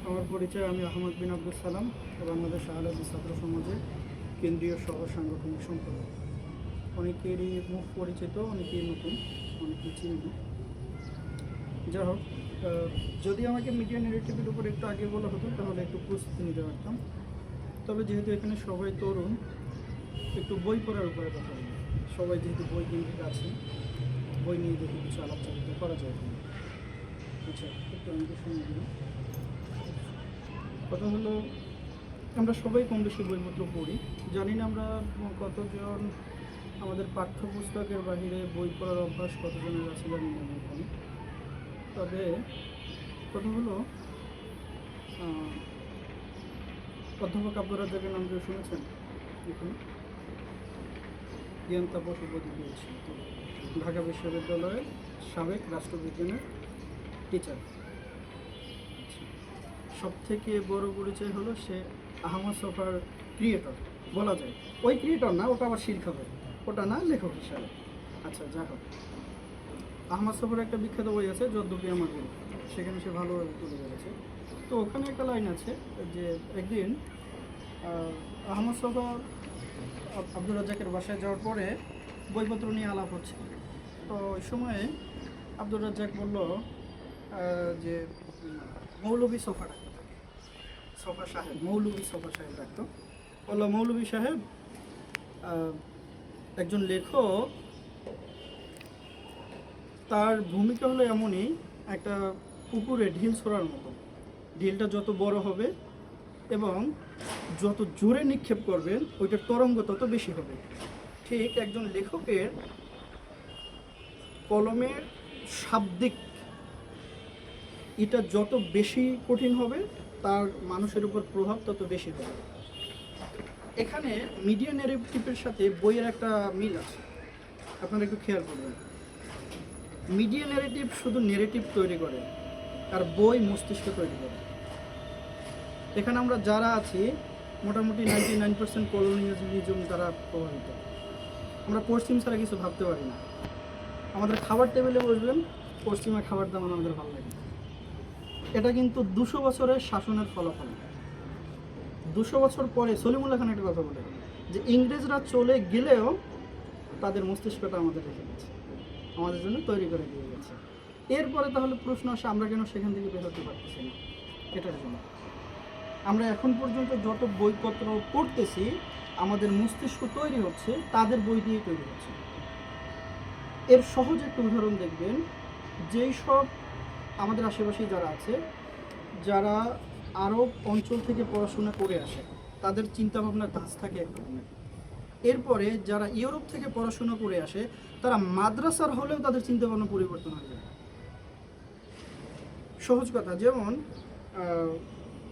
আমার পরিচয়, আমি আহমদ বিন আব্দুল সালাম, বাংলাদেশ আহলাদিস ছাত্র সমাজের কেন্দ্রীয় সহ সাংগঠনিক সম্পাদক। অনেকেরই মুখ পরিচিত, অনেকেই নতুন, অনেকেই চিনি। যাই হোক, যদি আমাকে মিডিয়া নেগেটিভের উপর একটু আগে বলা হতো তাহলে একটু প্রস্তুতি নিতে পারতাম। তবে যেহেতু এখানে সবাই তরুণ, একটু বই পড়ার উপরে কথা বলি। সবাই যেহেতু বই কেন্দ্রিক আছে, বই নিয়ে দেখি কিছু আলাপচারিতা করা যায়। আচ্ছা, একটু আমাকে শুনে দিন। কথা হলো, আমরা সবাই কম বেশি বইপত্র পড়ি। জানি না আমরা কতজন আমাদের পাঠ্যপুস্তকের বাহিরে বই পড়ার অভ্যাস কতজনের আছে জানি না এখানে। তবে কথা হলো, অধ্যাপক আব্দুর রাজ্জাকের নাম কেউ শুনেছেন? এখানে জ্ঞান তাপস উপাধি পেয়েছেন, ঢাকা বিশ্ববিদ্যালয়ের সাবেক রাষ্ট্রবিজ্ঞানের টিচার। সব থেকে বড় পরিচয় হলো সে আহমদ ছফার ক্রিয়েটর বলা যায়। ওই ক্রিয়েটর না, ওটা আবার শিক্ষক, ওটা না, লেখক হিসাবে। আচ্ছা, যা হোক, আহমদ ছফার একটা বিখ্যাত বই আছে যদ্যপি আমার গুরু, সেখানে সে ভালোভাবে তুলে ধরেছে। তো ওখানে একটা লাইন আছে যে একদিন আহমদ ছফা আব্দুর রাজ্জাকের বাসায় যাওয়ার পরে বইপত্র নিয়ে আলাপ হচ্ছে। তো ওই সময়ে আব্দুর রাজ্জাক বলল যে মৌলভী ছফা ডাকতো তাকে, ছফা সাহেব, মৌলভী ছফা সাহেব ডাকতো। বললো, মৌলভী সাহেব, একজন লেখক, তার ভূমিকা হলো এমনই, একটা পুকুরে ঢিল ছোড়ার মতো। ঢিলটা যত বড় হবে এবং যত জোরে নিক্ষেপ করবেন, ওইটার তরঙ্গ তত বেশি হবে। ঠিক একজন লেখকের কলমের শাব্দিক এটা যত বেশি কঠিন হবে, তার মানুষের উপর প্রভাব তত বেশি হবে। এখানে মিডিয়া নেগেটিভের সাথে বইয়ের একটা মিল আছে, আপনারা একটু খেয়াল করবেন। মিডিয়া নেগেটিভ শুধু নেগেটিভ তৈরি করে, আর বই মস্তিষ্ক তৈরি করে। এখানে আমরা যারা আছি মোটামুটি 99% কলোনিয়ালিজম দ্বারা প্রভাবিত। আমরা পশ্চিম ছাড়া কিছু ভাবতে পারি না। আমাদের খাবার টেবিলে বসবেন, পশ্চিমা খাবার দাম আমাদের ভালো লাগে। এটা কিন্তু 200 বছরের শাসনের ফলাফল। 200 বছর পরে সলিমুল্লাহ খান একটা কথা বলে যে ইংরেজরা চলে গেলেও তাদের মস্তিষ্কটা আমাদের রেখে গেছে, আমাদের জন্য তৈরি করে দিয়ে গেছে। এরপরে তাহলে প্রশ্ন আসে, আমরা কেন সেখান থেকে বের হতে পারতেছি না? এটার জন্য আমরা এখন পর্যন্ত যত বইপত্র পড়তেছি, আমাদের মস্তিষ্ক তৈরি হচ্ছে তাদের বই দিয়ে তৈরি হচ্ছে। এর সহজ একটা উদাহরণ দেখবেন, যেই সব আমাদের আশেপাশে যারা আছে, যারা আরব অঞ্চল থেকে পড়াশোনা করে আসে, তাদের চিন্তাভাবনার ধাঁচ থাকে এক রকমের। এরপরে যারা ইউরোপ থেকে পড়াশোনা করে আসে, তারা মাদ্রাসার হলেও তাদের চিন্তাভাবনা পরিবর্তন হয়ে যায়। সহজ কথা, যেমন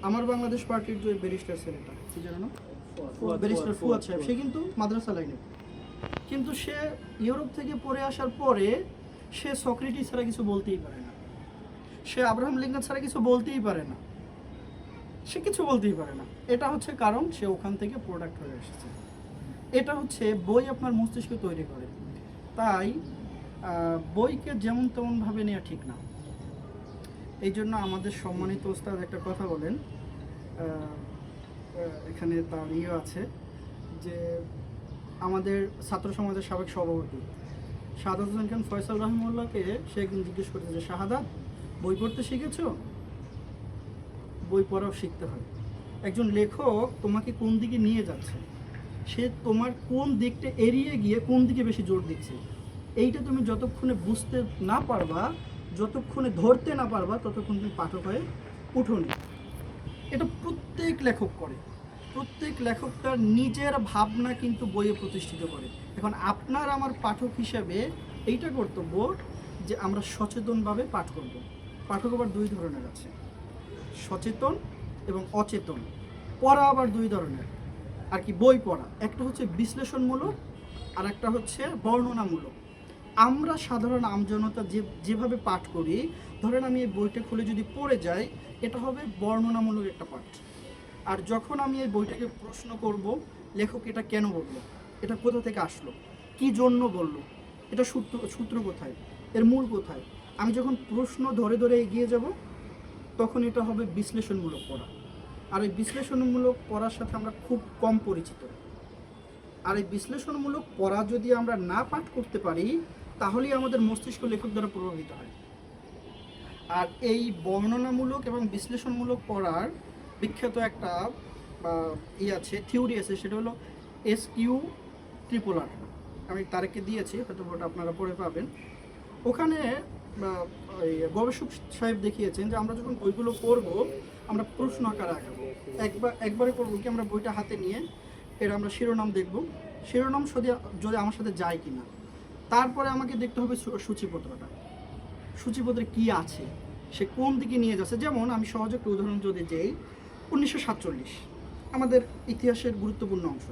আমার বাংলাদেশ পার্টির যে ব্যারিস্টার ছেলেটা, কি জানো, ব্যারিস্টার ফুয়াদ সাহেব, সে কিন্তু মাদ্রাসা লাইনে, কিন্তু সে ইউরোপ থেকে পড়ে আসার পরে সে সক্রেটিস ছাড়া কিছু বলতেই পারে না, সে আব্রাহাম লিঙ্কন ছাড়া কিছু বলতেই পারে না, সে কিছু বলতেই পারে না। এটা হচ্ছে কারণ সে ওখান থেকে প্রোডাক্ট হয়ে এসেছে। এটা হচ্ছে বই আপনার মস্তিষ্ক তৈরি করে। তাই বইকে যেমন তেমনভাবে নেওয়া ঠিক না। এই জন্য আমাদের সম্মানিত ওস্তাদ একটা কথা বলেন, এখানে তার আছে যে আমাদের ছাত্র সমাজের সাবেক সভাপতি শাহাদাত হোসেন খান ফয়সাল রহমুল্লাহকে সে একদিন জিজ্ঞেস করতে যে, শাহাদাত, বই পড়তে শিখেছো? বই পড়াও শিখতে হয়। একজন লেখক তোমাকে কোন দিকে নিয়ে যাচ্ছে, সে তোমার কোন দিকটা এড়িয়ে গিয়ে কোন দিকে বেশি জোর দিচ্ছে, এইটা তুমি যতক্ষণে বুঝতে না পারবা, যতক্ষণে ধরতে না পারবা, ততক্ষণ তুমি পাঠক হয়ে উঠোনি। এটা প্রত্যেক লেখক করে। প্রত্যেক লেখক তার নিজের ভাবনা কিন্তু বইয়ে প্রতিষ্ঠিত করে। এখন আপনার আমার পাঠক হিসেবে এইটা কর্তব্য যে আমরা সচেতনভাবে পাঠ করব। পাঠক আবার দুই ধরনের আছে, সচেতন এবং অচেতন। পড়া আবার দুই ধরনের আর কি, বই পড়া একটা হচ্ছে বিশ্লেষণমূলক, আর একটা হচ্ছে বর্ণনামূলক। আমরা সাধারণ আমজনতা যেভাবে পাঠ করি, ধরেন আমি এই বইটা খুলে যদি পড়ে যাই, এটা হবে বর্ণনামূলক একটা পাঠ। আর যখন আমি এই বইটাকে প্রশ্ন করব, লেখক এটা কেন বললো, এটা কোথা থেকে আসলো, কি জন্য বললো, এটা সূত্র কোথায়, এর মূল কোথায়। আমি যখন প্রশ্ন ধরে ধরে এগিয়ে যাব তখন এটা হবে বিশ্লেষণমূলক পড়া। আর এই বিশ্লেষণমূলক পড়ার সাথে আমরা খুব কম পরিচিত। আর এই বিশ্লেষণমূলক পড়া যদি আমরা না পাঠ করতে পারি তাহলেই আমাদের মস্তিষ্ক লেখক দ্বারা প্রভাবিত হয়। আর এই বর্ণনামূলক এবং বিশ্লেষণমূলক পড়ার বিখ্যাত একটা আছে, থিওরি আছে, সেটা হলো SQ-RRR। আমি তারেককে দিয়েছি, হয়তো ওটা আপনারা পড়ে পাবেন। ওখানে গবেষক সাহেব দেখিয়েছেন যে আমরা যখন বইগুলো পড়বো আমরা প্রশ্ন আকারে আঁকাবো। একবারে করবো কি, আমরা বইটা হাতে নিয়ে এর আমরা শিরোনাম দেখব, শিরোনাম যদি আমার সাথে যায় কিনা, তারপরে আমাকে দেখতে হবে সূচিপত্রে কি আছে, সে কোন দিকে নিয়ে যাচ্ছে। যেমন আমি সহজে একটা উদাহরণ যদি দিই, 1947 আমাদের ইতিহাসের গুরুত্বপূর্ণ অংশ।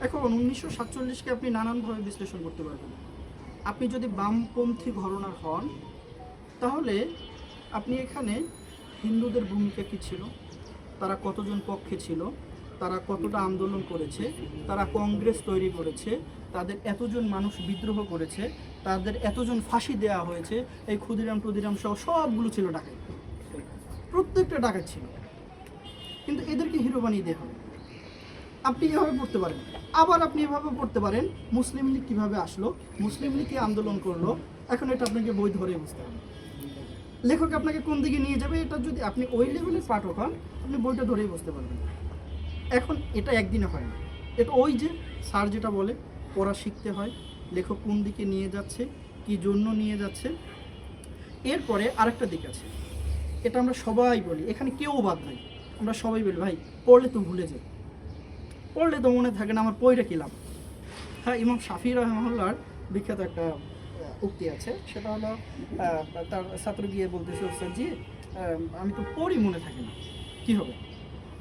এখন 1947কে আপনি নানানভাবে বিশ্লেষণ করতে পারবেন। আপনি যদি বামপন্থী ঘরানার হন তাহলে আপনি এখানে হিন্দুদের ভূমিকা কী ছিল, তারা কতজন পক্ষে ছিল, তারা কতটা আন্দোলন করেছে, তারা কংগ্রেস তৈরি করেছে, তাদের এতজন মানুষ বিদ্রোহ করেছে, তাদের এতজন ফাঁসি দেওয়া হয়েছে, এই ক্ষুদিরাম সহ সবগুলো ছিল ডাকাত, প্রত্যেকটা ডাকাত ছিল। কিন্তু এদেরকে হিরো বানিয়ে দেওয়া হবে। আপনি এভাবে পড়তে পারেন। আবার আপনি এভাবে পড়তে পারেন মুসলিম লীগ কীভাবে আসলো, মুসলিম লীগ আন্দোলন করলো। এখন এটা আপনাকে বই ধরে বুঝতে হবে, লেখক আপনাকে কোন দিকে নিয়ে যাবে। এটা যদি আপনি ওই লেভেলের পাঠক হন আপনি বইটা ধরেই বুঝতে পারবেন। এখন এটা একদিনে হয় না, এটা ওই যে স্যার যেটা বলে পড়া শিখতে হয়, লেখক কোন দিকে নিয়ে যাচ্ছে, কি জন্য নিয়ে যাচ্ছে। এরপরে আরেকটা দিক আছে, এটা আমরা সবাই বলি, এখানে কেউ বাদ নাই, আমরা সবাই বলি ভাই পড়লে তো ভুলে যাই, পড়লে তো মনে থাকে না, আমার পড়ে কি লাভ। হ্যাঁ, ইমাম শাফি রাহমাহুল্লাহর বিখ্যাত একটা উক্তি আছে, সেটা হলো তার ছাত্র গিয়ে বলতেছে ওস্তাদ জি আমি তো পড়ি, মনে থাকে না, কী হবে?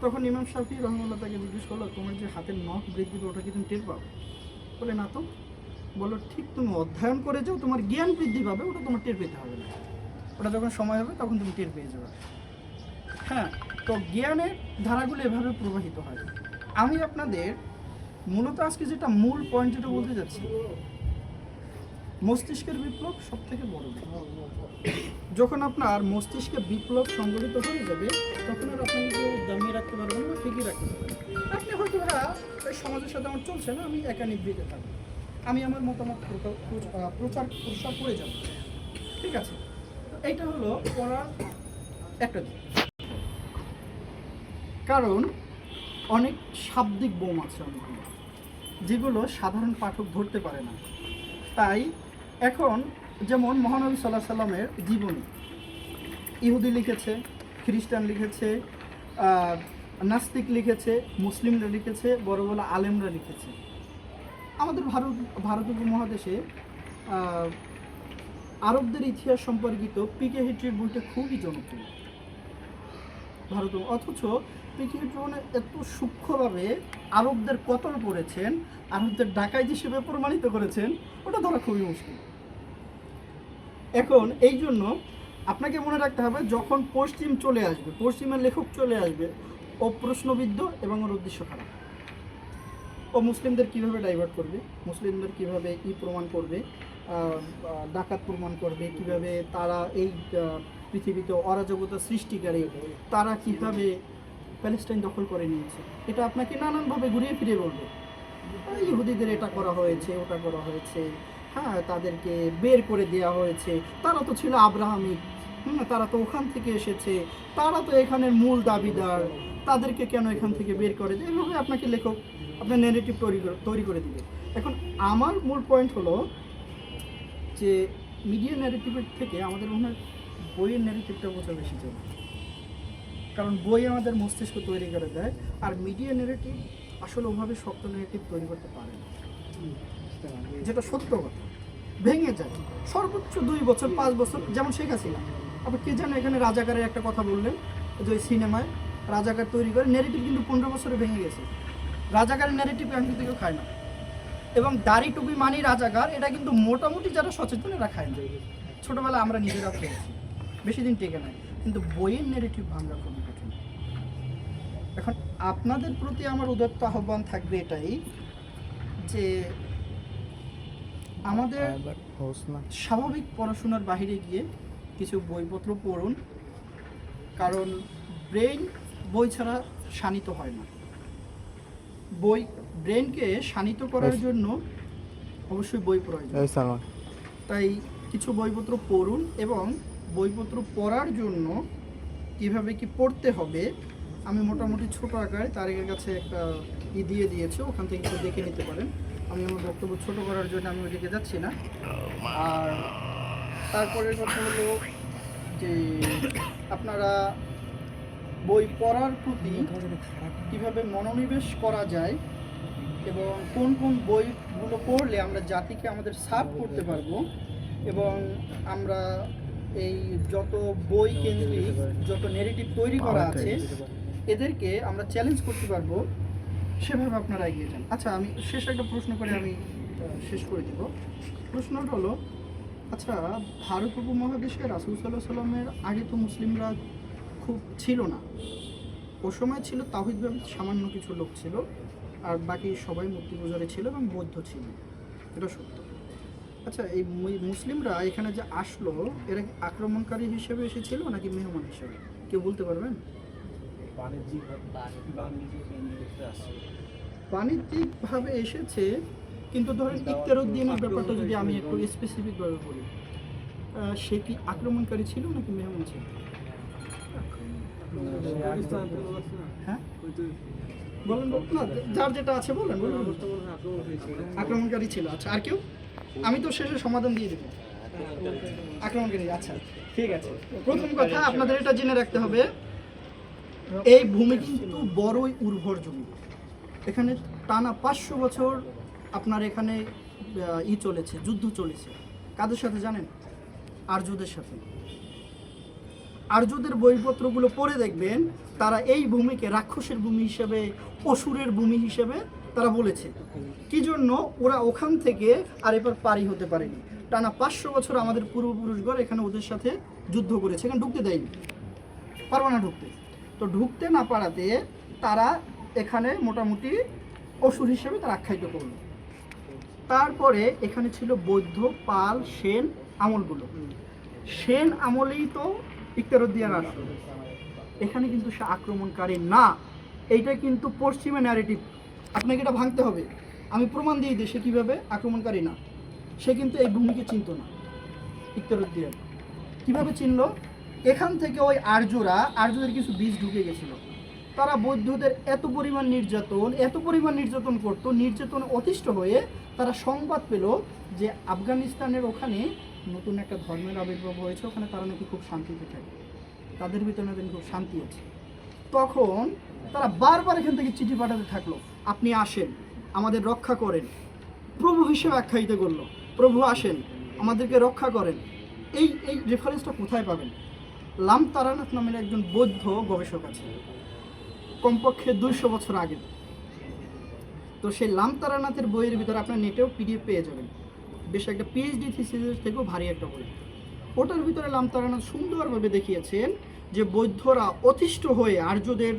তখন ইমাম শাফি রহমাল্লাহ তাকে জিজ্ঞেস করলো, তোমার যে হাতের নখ বৃদ্ধি পাবে ওটা কি তুমি টের পাও? বলে না তো। বললো ঠিক তুমি অধ্যয়ন করে যাও, তোমার জ্ঞান বৃদ্ধি পাবে, ওটা তোমার টের পেতে হবে না, ওটা যখন সময় হবে তখন তুমি টের পেয়ে যাবে। হ্যাঁ, তো জ্ঞানের ধারাগুলো এভাবে প্রবাহিত হয়। আমি আপনাদের মূলত আজকে যেটা মূল পয়েন্ট যেটা বলতে যাচ্ছি, মস্তিষ্কের বিপ্লব সব থেকে বড়। যখন আপনার মস্তিষ্কে বিপ্লব সংগঠিত হয়ে যাবে তখন আর আপনাকে কেউ দামিয়ে রাখতে পারবেন না, ঠিকই রাখতে পারবেন। আপনি হয়তো এই সমাজের সাথে আমার চলছে না, আমি একা নিভৃতে থাকবো, আমি আমার মতামত প্রচার করে যাব, ঠিক আছে। এইটা হলো পড়ার একটা দিক। কারণ অনেক শাব্দিক বোম আছে অনেকগুলো, যেগুলো সাধারণ পাঠক ধরতে পারে না। তাই এখন যেমন মহানবী সাল্লাল্লাহু আলাইহি সাল্লামের জীবনী ইহুদি লিখেছে, খ্রিস্টান লিখেছে, নাস্তিক লিখেছে, মুসলিমরা লিখেছে, বড় বড় আলেমরা লিখেছে। আমাদের ভারত উপমহাদেশে আরবদের ইতিহাস সম্পর্কিত পিকে হিট্রির বইটা খুবই জনপ্রিয় ভারত। অথচ পিকে হিট্রি এত সূক্ষ্মভাবে আরবদের কতল করেছেন, আরবদের ডাকাইত হিসেবে প্রমাণিত করেছেন, ওটা ধরা খুবই মুশকিল। এখন এই জন্য আপনাকে মনে রাখতে হবে, যখন পশ্চিম চলে আসবে, পশ্চিমের লেখক চলে আসবে, ও প্রশ্নবিদ্ধ এবং ওর উদ্দেশ্য খারাপ। ও মুসলিমদের কীভাবে ডাইভার্ট করবে, মুসলিমদের কীভাবে প্রমাণ করবে, ডাকাত প্রমাণ করবে, কিভাবে তারা এই পৃথিবীতে অরাজকতা সৃষ্টিকারী, তারা কিভাবে প্যালেস্টাইন দখল করে নিয়েছে, এটা আপনাকে নানানভাবে ঘুরিয়ে ফিরে বলবে। ইহুদিদের এটা করা হয়েছে, ওটা করা হয়েছে, হ্যাঁ তাদেরকে বের করে দেওয়া হয়েছে, তারা তো ছিল আব্রাহামিক, তারা তো ওখান থেকে এসেছে, তারা তো এখানের মূল দাবিদার, তাদেরকে কেন এখান থেকে বের করে দেয়। এভাবে আপনাকে লেখক আপনার ন্যারেটিভ তৈরি করে দিবে। এখন আমার মূল পয়েন্ট হলো যে মিডিয়া ন্যারেটিভের থেকে আমাদের মনে হয় বইয়ের ন্যারেটিভটা বোঝা বেশি জরুরি। কারণ বই আমাদের মস্তিষ্ক তৈরি করে দেয়, আর মিডিয়া ন্যারেটিভ আসলে ওভাবে শক্ত ন্যারেটিভ তৈরি করতে পারে না, যেটা সত্য কথা। ভেঙে যায় সর্বোচ্চ 2 বছর 5 বছর। যেমন শেখ হাসিনা, আবার কে যেন এখানে রাজাকারের একটা কথা বললেন, যে ওই সিনেমায় রাজাকার তৈরি করে ন্যারেটিভ কিন্তু 15 বছরে ভেঙে গেছে। রাজাকারের ন্যারেটিভ এখন কিন্তু কেউ খায় না, এবং দাড়ি টুপি মানি রাজাকার, এটা কিন্তু মোটামুটি যারা সচেতন এরা খায় না। ছোটোবেলায় আমরা নিজেরা খেয়েছি, বেশি দিন টেকে নাই, কিন্তু বইয়ের ন্যারেটিভ ভাঙা খুবই কঠিন। এখন আপনাদের প্রতি আমার উদাত্ত আহ্বান থাকবে এটাই, যে আমাদের স্বাভাবিক পড়াশোনার বাইরে গিয়ে কিছু বইপত্র পড়ুন, কারণ ব্রেন বই ছাড়া শানিত হয় না। ব্রেনকে শানিত করার জন্য অবশ্যই বই প্রয়োজন। তাই কিছু বইপত্র পড়ুন, এবং বইপত্র পড়ার জন্য কিভাবে কি পড়তে হবে আমি মোটামুটি ছোট আকারে তারেকের কাছে একটা দিয়ে দিয়েছি, ওখান থেকে একটু দেখে নিতে পারেন। আমি আমার বক্তব্য ছোট করার জন্য আমি ওইদিকে যাচ্ছি না। আর তারপরের কথা হলো যে আপনারা বই পড়ার প্রতি কীভাবে মনোনিবেশ করা যায় এবং কোন কোন বইগুলো পড়লে আমরা জাতিকে আমাদের সার্ভ করতে পারবো, এবং আমরা এই যত বই কেন্দ্রিক যত নেগেটিভ তৈরি করা আছে এদেরকে আমরা চ্যালেঞ্জ করতে পারবো, সেভাবে আপনারা এগিয়ে যান। আচ্ছা, আমি শেষ একটা প্রশ্ন করে আমি শেষ করে দিব। প্রশ্নটা হলো, আচ্ছা, ভারত উপমহাদেশে রাসূল সাল্লাল্লাহু আলাইহি সাল্লামের আগে তো মুসলিমরা খুব ছিল না। ও সময় ছিল তাওহীদভাবে সামান্য কিছু লোক ছিল, আর বাকি সবাই মূর্তি পূজারে ছিল এবং বৌদ্ধ ছিল, এটা সত্য। আচ্ছা, এই মুসলিমরা এখানে যে আসলো, এরা কি আক্রমণকারী হিসেবে এসেছিল নাকি মেহমান হিসেবে, কেউ বলতে পারবেন? বাণিজ্যিকভাবে এসেছে, কিন্তু ধরেন ইখতিয়ারউদ্দীনের ব্যাপারটা যদি আমি একটু স্পেসিফিকভাবে বলি, সে কি আক্রমণকারী ছিল নাকি মেহমান ছিল? হ্যাঁ বলেন, না যার যেটা আছে বলেন। আক্রমণকারী ছিল। আচ্ছা, আর কেউ? আমি তো শেষে সমাধান দিয়ে দেবো। আক্রমণকারী, আচ্ছা ঠিক আছে। প্রথম কথা আপনাদের এটা জেনে রাখতে হবে, এই ভূমি কিন্তু বড়ই উর্বর জমি। এখানে টানা 500 বছর আপনার এখানে চলেছে, যুদ্ধ চলেছে। কাদের সাথে জানেন? আর্যদের সাথে। আর্যদের বইপত্রগুলো পড়ে দেখবেন, তারা এই ভূমিকে রাক্ষসের ভূমি হিসেবে, অসুরের ভূমি হিসেবে তারা বলেছে। কি জন্য? ওরা ওখান থেকে আর এবার পারি হতে পারেনি। টানা 500 বছর আমাদের পূর্বপুরুষগণ এখানে ওদের সাথে যুদ্ধ করেছে, এখানে ঢুকতে দেয়নি, পারবে না ঢুকতে। তো ঢুকতে না পারাতে তারা এখানে মোটামুটি অসুর হিসেবে তারা আখ্যায়িত করলো। তারপরে এখানে ছিল বৌদ্ধ, পাল, সেন আমলগুলো। সেন আমলেই তো ইখতিয়ারউদ্দীন আসলো। এখানে কিন্তু সে আক্রমণকারী না, এইটা কিন্তু পশ্চিমা ন্যারেটিভ। আপনাকে এটা ভাঙতে হবে। আমি প্রমাণ দিয়ে দিই সে কীভাবে আক্রমণকারী না। সে কিন্তু এই ভূমিকে চিনত না। ইখতিয়ারউদ্দীন কীভাবে চিনল? এখান থেকে ওই আর্যদের কিছু বীজ ঢুকে গেছিল। তারা বৌদ্ধদের এত পরিমাণ নির্যাতন করতো, নির্যাতনে অতিষ্ঠ হয়ে তারা সংবাদ পেল যে আফগানিস্তানের ওখানে নতুন একটা ধর্মের আবির্ভাব হয়েছে, ওখানে তারা নাকি খুব শান্তিতে থাকে, তাদের ভিতরে নাকি খুব শান্তি আছে। তখন তারা বারবার এখান থেকে চিঠি পাঠাতে থাকলো, আপনি আসেন, আমাদের রক্ষা করেন। প্রভু হিসেবে আখ্যায়িত করলো, প্রভু আসেন, আমাদেরকে রক্ষা করেন। এই রেফারেন্সটা কোথায় পাবেন? লাম তারানাথ নামের একজন বৌদ্ধ গবেষক আছে, কমপক্ষে 200 বছর আগে। তো সেই লাম তারানাথের বইয়ের ভিতরে আপনার নেটেও PDF পেয়ে যাবেন, বেশ একটা PhD থিসিসের থেকেও ভারী একটা বই। ওটার ভিতরে লাম তারানাথ সুন্দরভাবে দেখিয়েছেন যে বৌদ্ধরা অতিষ্ঠ হয়ে আর্যদের